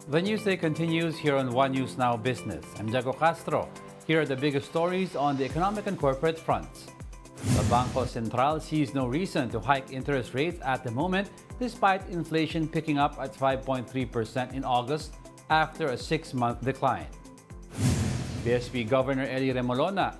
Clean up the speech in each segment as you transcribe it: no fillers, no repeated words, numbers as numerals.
The news day continues here on One News Now Business. I'm Jago Castro. Here are the biggest stories on the economic and corporate fronts. The Bangko Sentral sees no reason to hike interest rates at the moment, despite inflation picking up at 5.3% in August after a 6-month decline. BSP Governor Nelly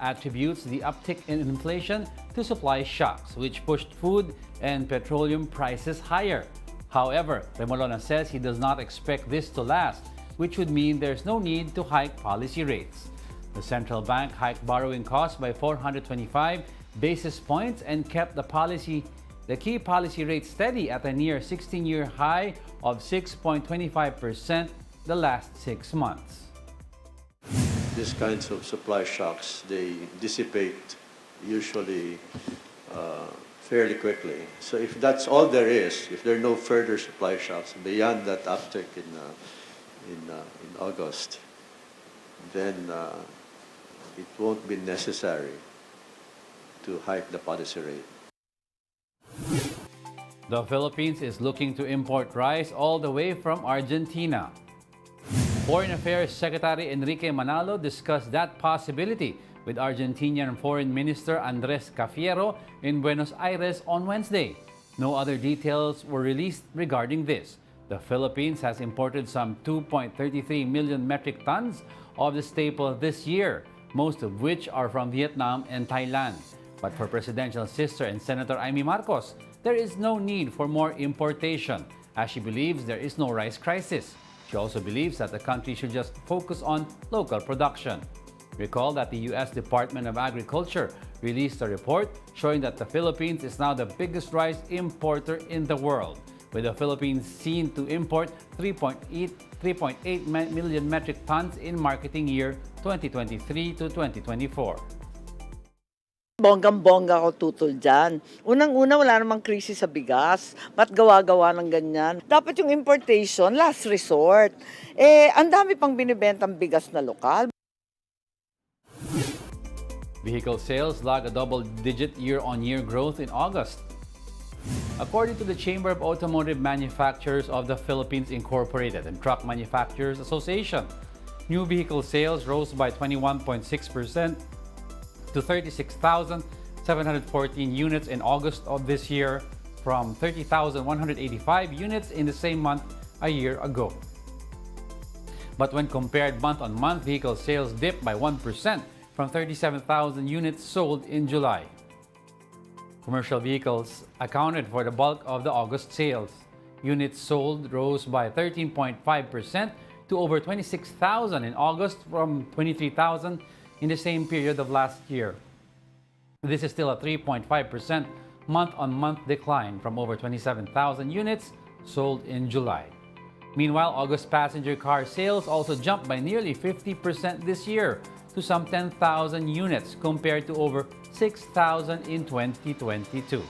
attributes the uptick in inflation to supply shocks, which pushed food and petroleum prices higher. However, Remolona says he does not expect this to last, which would mean there's no need to hike policy rates. The central bank hiked borrowing costs by 425 basis points and kept the key policy rate steady at a near 16-year high of 6.25% the last 6 months. These kinds of supply shocks, they dissipate usually fairly quickly. So if that's all there is, if there are no further supply shocks beyond that uptick in August, then it won't be necessary to hike the policy rate. The Philippines is looking to import rice all the way from Argentina. Foreign Affairs Secretary Enrique Manalo discussed that possibility with Argentinian Foreign Minister Andres Cafiero in Buenos Aires on Wednesday. No other details were released regarding this. The Philippines has imported some 2.33 million metric tons of the staple this year, most of which are from Vietnam and Thailand. But for Presidential Sister and Senator Amy Marcos, there is no need for more importation, as she believes there is no rice crisis. She also believes that the country should just focus on local production. Recall that the U.S. Department of Agriculture released a report showing that the Philippines is now the biggest rice importer in the world, with the Philippines seen to import 3.8 million metric tons in marketing year 2023 to 2024. Bonggang-bongga ko tutol dyan. Unang-una, wala namang krisis sa bigas. Ba't gawa-gawa ng ganyan? Dapat yung importation, last resort. Ang dami pang binibentang bigas na lokal. Vehicle sales lag a double-digit year-on-year growth in August. According to the Chamber of Automotive Manufacturers of the Philippines Incorporated and Truck Manufacturers Association, new vehicle sales rose by 21.6% to 36,714 units in August of this year from 30,185 units in the same month a year ago. But when compared month-on-month, vehicle sales dipped by 1% from 37,000 units sold in July. Commercial vehicles accounted for the bulk of the August sales. Units sold rose by 13.5% to over 26,000 in August from 23,000 in the same period of last year. This is still a 3.5% month-on-month decline from over 27,000 units sold in July. Meanwhile, August passenger car sales also jumped by nearly 50% this year to some 10,000 units compared to over 6,000 in 2022.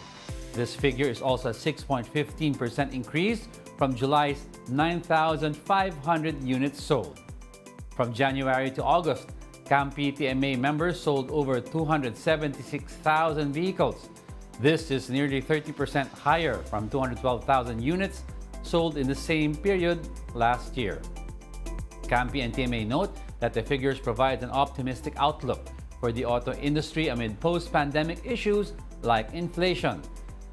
This figure is also a 6.15% increase from July's 9,500 units sold. From January to August, Campi TMA members sold over 276,000 vehicles. This is nearly 30% higher from 212,000 units sold in the same period last year. Campi and TMA note that the figures provide an optimistic outlook for the auto industry amid post-pandemic issues like inflation.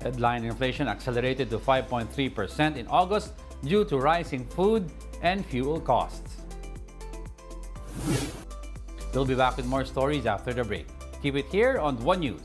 Headline inflation accelerated to 5.3% in August due to rising food and fuel costs. We'll be back with more stories after the break. Keep it here on One News.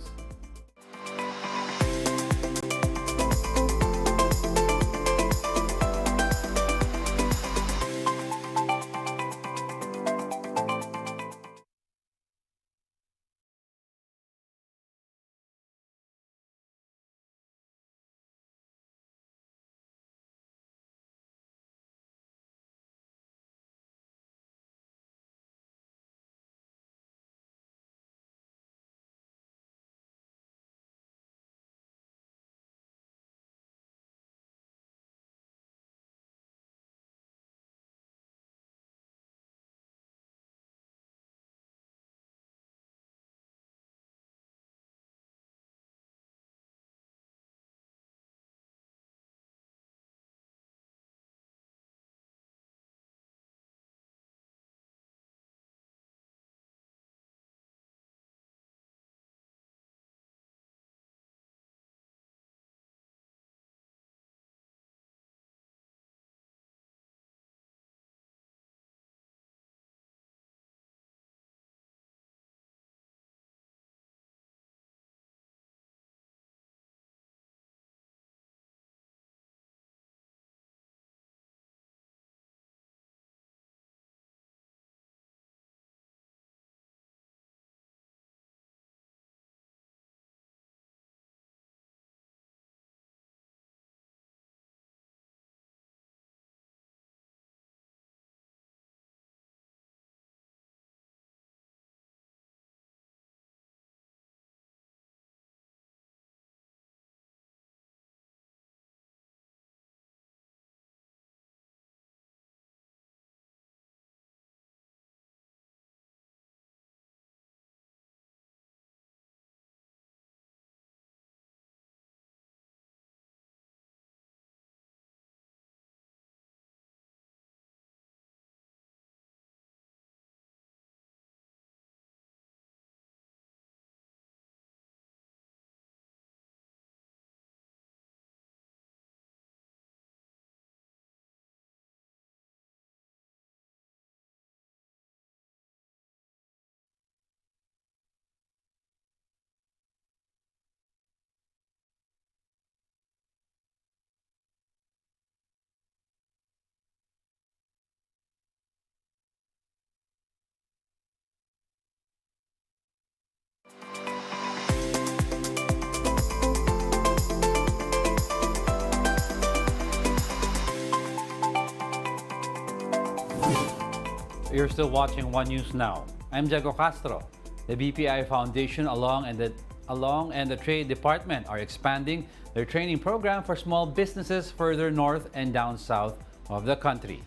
You're still watching One News Now. I'm Diego Castro. The BPI Foundation along and the Trade Department are expanding their training program for small businesses further north and down south of the country.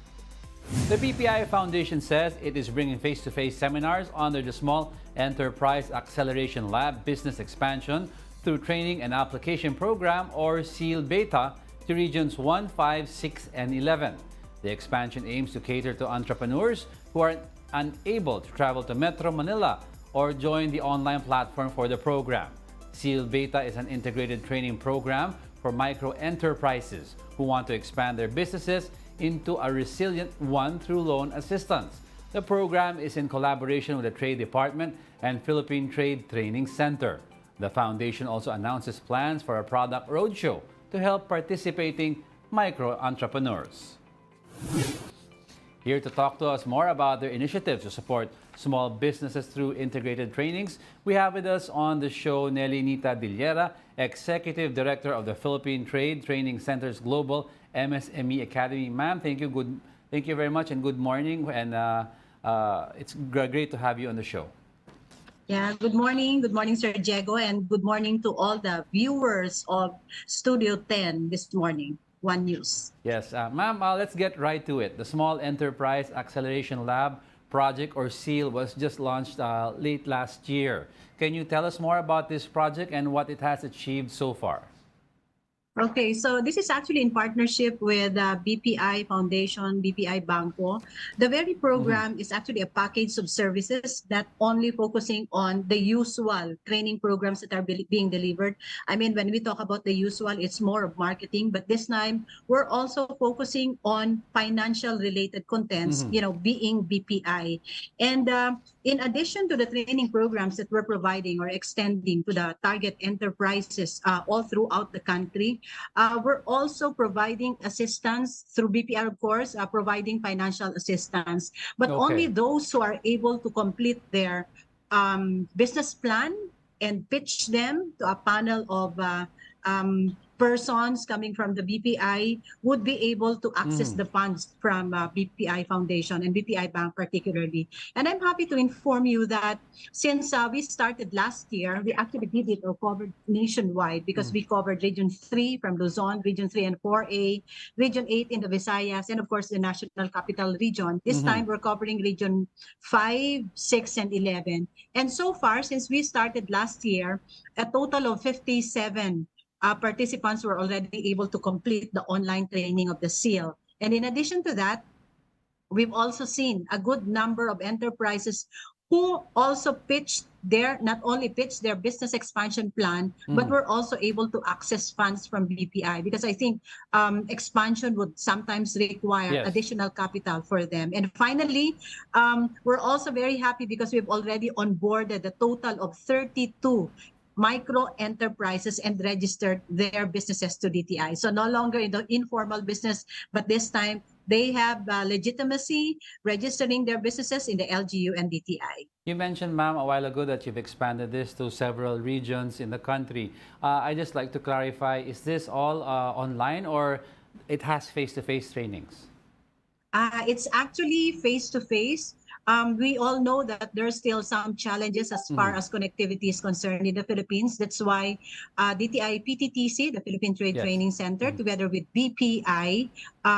The BPI Foundation says it is bringing face-to-face seminars under the Small Enterprise Acceleration Lab Business Expansion through Training and Application Program, or SEAL Beta, to regions 1, 5, 6, and 11. The expansion aims to cater to entrepreneurs who are unable to travel to Metro Manila or join the online platform for the program. SEAL Beta is an integrated training program for micro enterprises who want to expand their businesses into a resilient one through loan assistance. The program is in collaboration with the Trade Department and Philippine Trade Training Center. The foundation also announces plans for a product roadshow to help participating micro entrepreneurs. Here to talk to us more about their initiatives to support small businesses through integrated trainings, we have with us on the show Nelly Dillera, Executive Director of the Philippine Trade Training Center's Global MSME Academy. Ma'am, thank you very much, and good morning. And it's great to have you on the show. Yeah, good morning. Good morning, Sir Diego, and good morning to all the viewers of Studio 10 this morning, One News. Yes, ma'am, let's get right to it. The Small Enterprise Acceleration Lab project, or SEAL, was just launched late last year. Can you tell us more about this project and what it has achieved so far? Okay, so this is actually in partnership with BPI Foundation, BPI Banco. The very program is actually a package of services that only focusing on the usual training programs that are being delivered. I mean, when we talk about the usual, it's more of marketing, but this time we're also focusing on financial related contents, being BPI. And in addition to the training programs that we're providing or extending to the target enterprises all throughout the country, we're also providing assistance through BPR, of course, providing financial assistance, but only those who are able to complete their business plan and pitch them to a panel of persons coming from the BPI would be able to access the funds from BPI Foundation and BPI Bank particularly. And I'm happy to inform you that since we started last year, we actually did it or covered nationwide because we covered Region 3 from Luzon, Region 3 and 4A, Region 8 in the Visayas, and of course the National Capital Region. This time we're covering Region 5, 6, and 11. And so far, since we started last year, a total of 57 participants were already able to complete the online training of the SEAL. And in addition to that, we've also seen a good number of enterprises who also not only pitched their business expansion plan, but were also able to access funds from BPI, because I think expansion would sometimes require additional capital for them. And finally, we're also very happy because we've already onboarded a total of 32 micro enterprises and registered their businesses to DTI. So no longer in the informal business, but this time they have legitimacy registering their businesses in the LGU and DTI. You mentioned, ma'am, a while ago that you've expanded this to several regions in the country. I just like to clarify, is this all online or it has face-to-face trainings? It's actually face-to-face. We all know that there's still some challenges as far as connectivity is concerned in the Philippines. That's why DTI PTTC, the Philippine Trade Training Center, together with BPI,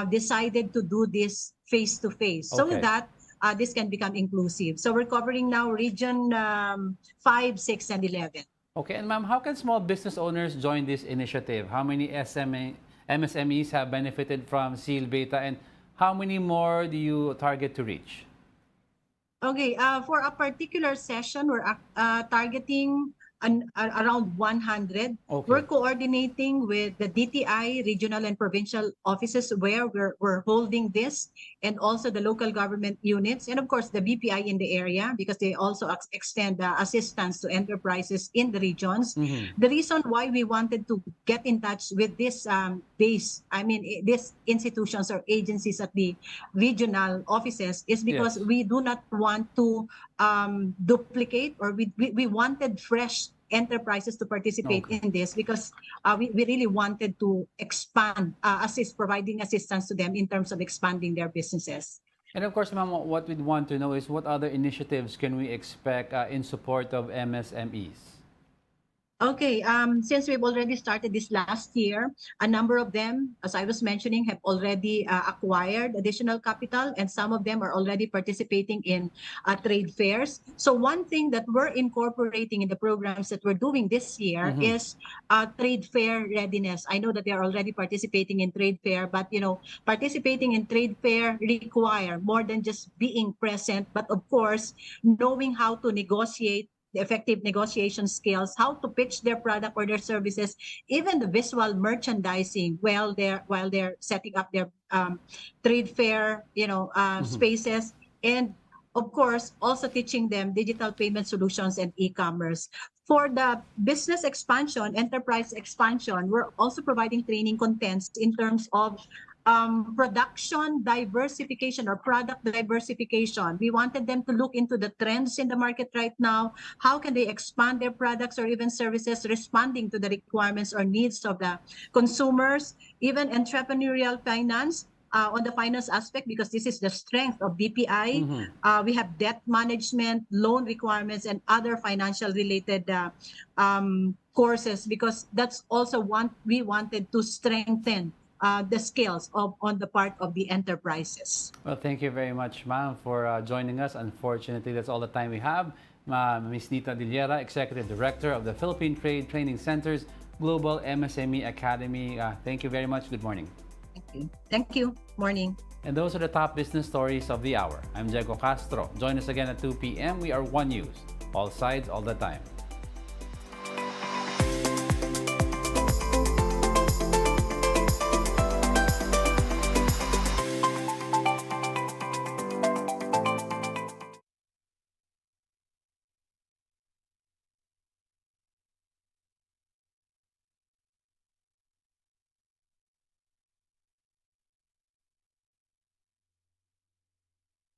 decided to do this face-to-face so that this can become inclusive. So we're covering now Region 5, 6, and 11. Okay, and ma'am, how can small business owners join this initiative? How many MSMEs have benefited from SEAL Beta, and how many more do you target to reach? Okay, for a particular session, we're targeting around 100. Okay. We're coordinating with the DTI regional and provincial offices where we're holding this, and also the local government units, and of course the BPI in the area, because they also extend assistance to enterprises in the regions. The reason why we wanted to get in touch with this these institutions or agencies at the regional offices is because we do not want to duplicate, or we wanted fresh enterprises to participate in this, because we really wanted to expand, providing assistance to them in terms of expanding their businesses. And of course, ma'am, what we'd want to know is what other initiatives can we expect in support of MSMEs? Okay, since we've already started this last year, a number of them, as I was mentioning, have already acquired additional capital, and some of them are already participating in trade fairs. So one thing that we're incorporating in the programs that we're doing this year is trade fair readiness. I know that they are already participating in trade fair, but participating in trade fair require more than just being present, but of course, knowing how to negotiate, the effective negotiation skills, how to pitch their product or their services, even the visual merchandising while they're setting up their trade fair, spaces, and of course also teaching them digital payment solutions and e-commerce. For the business expansion, enterprise expansion, we're also providing training contents in terms of production diversification or product diversification. We wanted them to look into the trends in the market right now. How can they expand their products or even services responding to the requirements or needs of the consumers, even entrepreneurial finance. On the finance aspect, because this is the strength of BPI. We have debt management, loan requirements, and other financial related courses, because that's also we wanted to strengthen the skills on the part of the enterprises. Well, thank you very much, ma'am, for joining us. Unfortunately, that's all the time we have. Ms. Nita Dillera, Executive Director of the Philippine Trade Training Center's Global MSME Academy. Thank you very much. Good morning. Thank you. Morning. And those are the top business stories of the hour. I'm Diego Castro. Join us again at 2 p.m. We are One News. All sides, all the time.